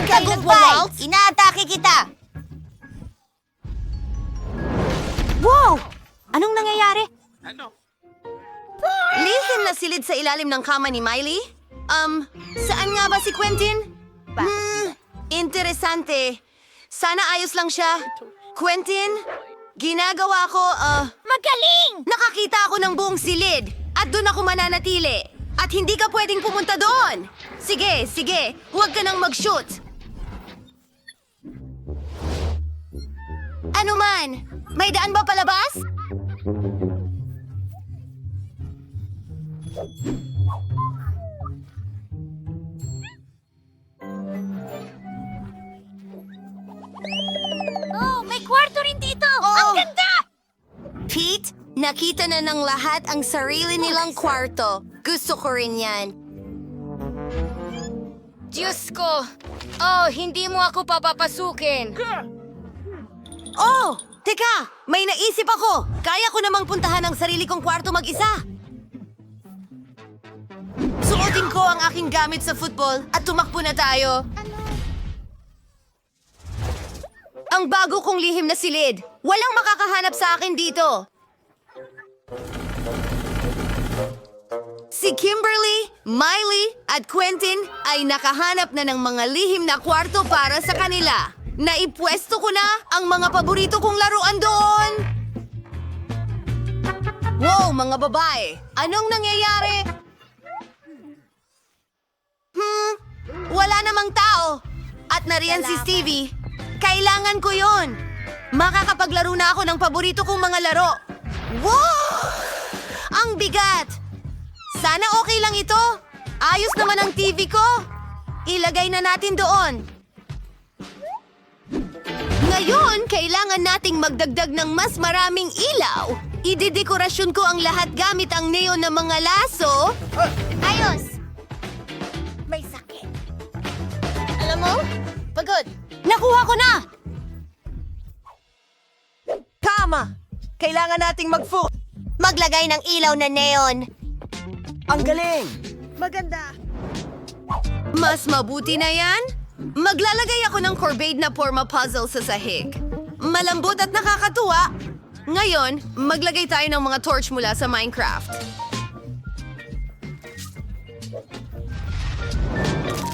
tagumpay! Inaatake kita! Wow! Anong nangyayari? Lihim na silid sa ilalim ng kama ni Miley? Saan nga ba si Quentin? Interesante. Sana ayos lang siya. Quentin, ginagawa ko, Magaling! nakakita ako ng buong silid at doon ako mananatili. At hindi ka pwedeng pumunta doon. Sige, sige, huwag ka nang mag-shoot. Ano man? May daan ba palabas? Oh, may kwarto rin dito! Oo. Ang ganda! Pete, nakita na ng lahat ang sarili nilang kwarto. Gusto ko rin yan. Diyos ko! Oh, hindi mo ako papapasukin! Oh! Teka! May naisip ako! Kaya ko namang puntahan ang sarili kong kwarto mag-isa. Suotin ko ang aking gamit sa football at tumakbo na tayo. Ang bago kong lihim na silid. Walang makakahanap sa akin dito. Si Kimberly, Miley, at Quentin ay nakahanap na ng mga lihim na kwarto para sa kanila. Naipwesto ko na ang mga paborito kong laruan doon. Wow, mga babae! Anong nangyayari? Wala namang tao. At nariyan si Stevie. Kailangan ko yon. Makakapaglaro na ako ng paborito kong mga laro. Wow! Ang bigat! Sana okay lang ito. Ayos naman ang TV ko. Ilagay na natin doon. Ngayon, kailangan nating magdagdag ng mas maraming ilaw. Idedekorasyon ko ang lahat gamit ang neon na mga laso. Ayos! May sakit. Alam mo? Pagod. Nakuha ko na! Tama! Kailangan nating maglagay ng ilaw na neon. Ang galing! Maganda. Mas mabuti na yan? Maglalagay ako ng Corbade na forma puzzle sa sahig. Malambot at nakakatuwa. Ngayon, maglagay tayo ng mga torch mula sa Minecraft.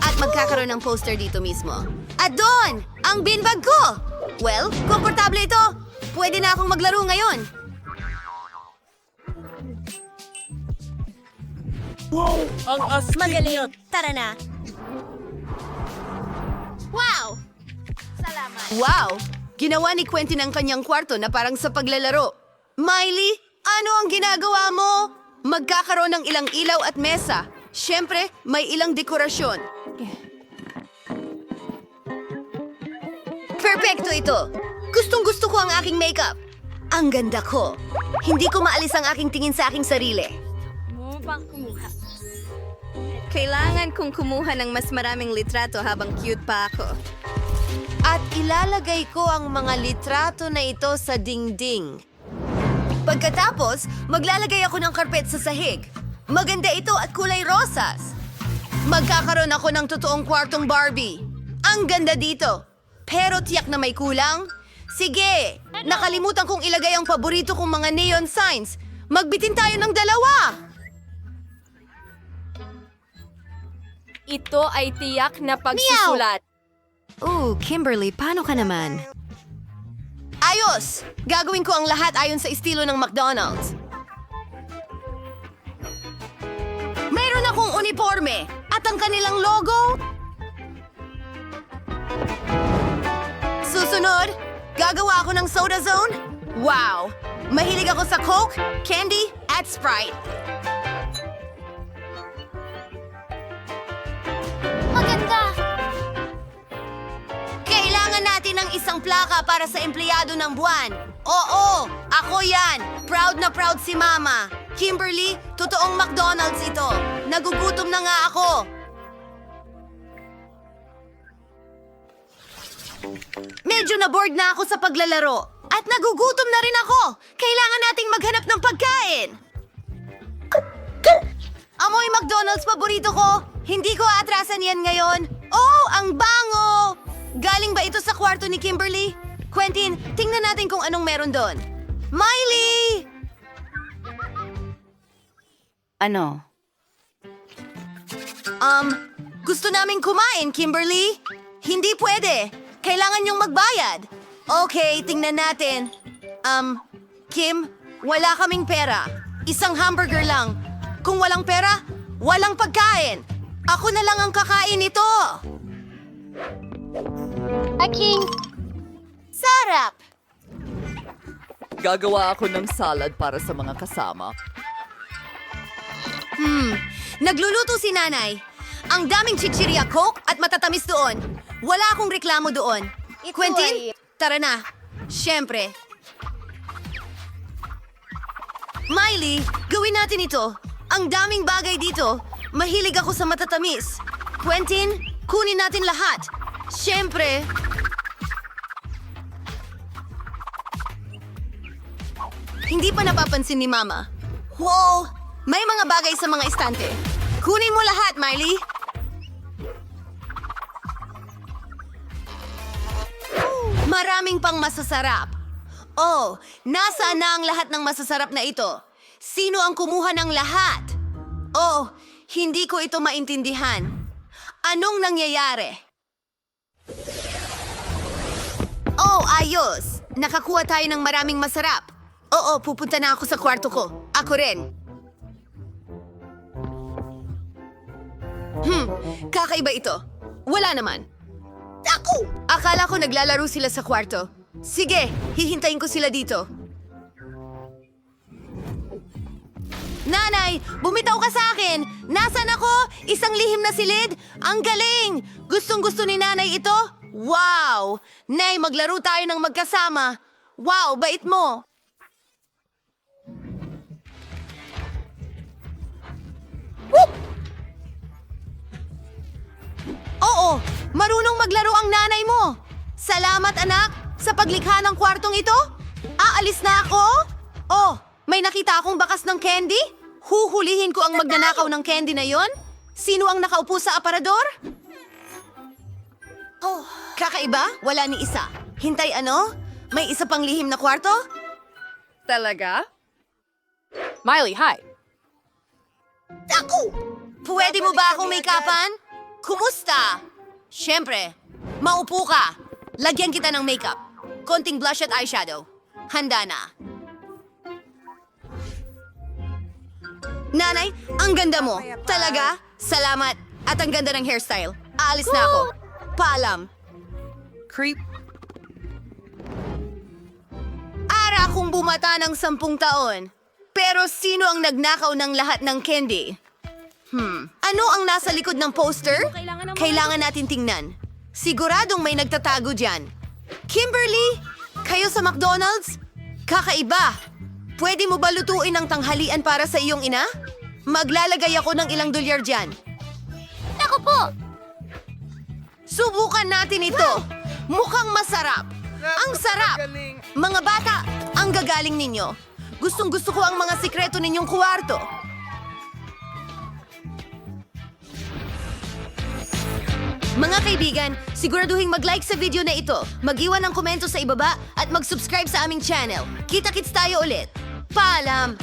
At magkakaroon ng poster dito mismo. At doon! Ang beanbag ko! Well, komportable ito. Pwede na akong maglaro ngayon. Wow! Ang astig niya! Tara na. Wow! Salamat. Wow! Ginawa ni Quentin ang kanyang kwarto na parang sa paglalaro. Miley, ano ang ginagawa mo? Magkakaroon ng ilang ilaw at mesa. Siyempre, may ilang dekorasyon. Perfecto ito! Gustong-gusto ko ang aking makeup. Ang ganda ko. Hindi ko maalis ang aking tingin sa aking sarili. Mo bang kumuha? Kailangan kong kumuha ng mas maraming litrato habang cute pa ako. At ilalagay ko ang mga litrato na ito sa dingding. Pagkatapos, maglalagay ako ng karpet sa sahig. Maganda ito at kulay rosas. Magkakaroon ako ng totoong kwartong Barbie. Ang ganda dito. Pero tiyak na may kulang. Sige, nakalimutan kong ilagay ang paborito kong mga neon signs. Magbitin tayo ng dalawa. Ito ay tiyak na pagsusulat. Kimberly, paano ka naman? Ayos! Gagawin ko ang lahat ayon sa estilo ng McDonald's. Mayroon akong uniforme at ang kanilang logo. Susunod, gagawa ako ng soda zone. Wow! Mahilig ako sa Coke, candy, at Sprite. Maganda! Kailangan natin ng isang plaka para sa empleyado ng buwan. Oo, ako yan. Proud na proud si Mama. Kimberly, totoong McDonald's ito. Nagugutom na nga ako. Medyo na-bored na ako sa paglalaro. At nagugutom na rin ako. Kailangan nating maghanap ng pagkain. Amoy McDonald's paborito ko. Hindi ko aatrasan yan ngayon. Oh, ang bango! ito sa kwarto ni Kimberly? Quentin, tingnan natin kung anong meron doon. Miley! Ano? Gusto naming kumain, Kimberly. Hindi pwede. Kailangan niyong magbayad. Okay, tingnan natin. Kim, wala kaming pera. Isang hamburger lang. Kung walang pera, walang pagkain. Ako na lang ang kakain nito. Aking... Sarap! Gagawa ako ng salad para sa mga kasama. Nagluluto si nanay. Ang daming chichirya coke at matatamis doon. Wala akong reklamo doon. Quentin, tara na. Siyempre. Miley, gawin natin ito. Ang daming bagay dito. Mahilig ako sa matatamis. Quentin, kunin natin lahat. Siyempre. Hindi pa napapansin ni Mama. Wow! May mga bagay sa mga estante. Kunin mo lahat, Miley. Maraming pang masasarap. Oh, nasaan na ang lahat ng masasarap na ito? Sino ang kumuha ng lahat? Oh, hindi ko ito maintindihan. Anong nangyayari? Oh, ayos. Nakakuha tayo ng maraming masarap. Oo, pupunta na ako sa kwarto ko. Ako rin. Kakaiba ito. Wala naman. Ako! Akala ko naglalaro sila sa kwarto. Sige, hihintayin ko sila dito. Nanay, bumitaw ka sa akin! Nasaan ako? Isang lihim na silid? Ang galing! Gustong-gusto ni nanay ito? Wow! Nay, maglaro tayo ng magkasama. Wow, bait mo! Whoop! Oo, marunong maglaro ang nanay mo. Salamat, anak, sa paglikha ng kwartong ito. Aalis na ako? Oh, may nakita akong bakas ng candy? Huhulihin ko ang magnanakaw ng candy na yon? Sino ang nakaupo sa aparador? Oh, kakaiba? Wala ni isa. Hintay, ano? May isa pang lihim na kwarto? Talaga? Miley, hi. Ako! Pwede mo ba akong make-upan? Kumusta? Siyempre, maupo ka. Lagyan kita ng makeup. Konting blush at eyeshadow. Handa na. Nanay, ang ganda mo. Talaga? Salamat. At ang ganda ng hairstyle. Aalis na ako. Paalam. Creep. Ara kung bumata ng 10 taon. Pero sino ang nagnakaw ng lahat ng candy? Ano ang nasa likod ng poster? Kailangan natin tingnan. Siguradong may nagtatago dyan. Kimberly, kayo sa McDonald's? Kakaiba. Pwede mo ba lutuin ang tanghalian para sa iyong ina? Maglalagay ako ng ilang dolyar dyan. Ako po! Subukan natin ito. Mukhang masarap. Ang sarap. Mga bata, ang gagaling ninyo. Gustong-gusto ko ang mga sikreto ninyong kwarto. Mga kaibigan, siguraduhin mag-like sa video na ito, mag-iwan ng komento sa ibaba at mag-subscribe sa aming channel. Kita-kits tayo ulit. Paalam!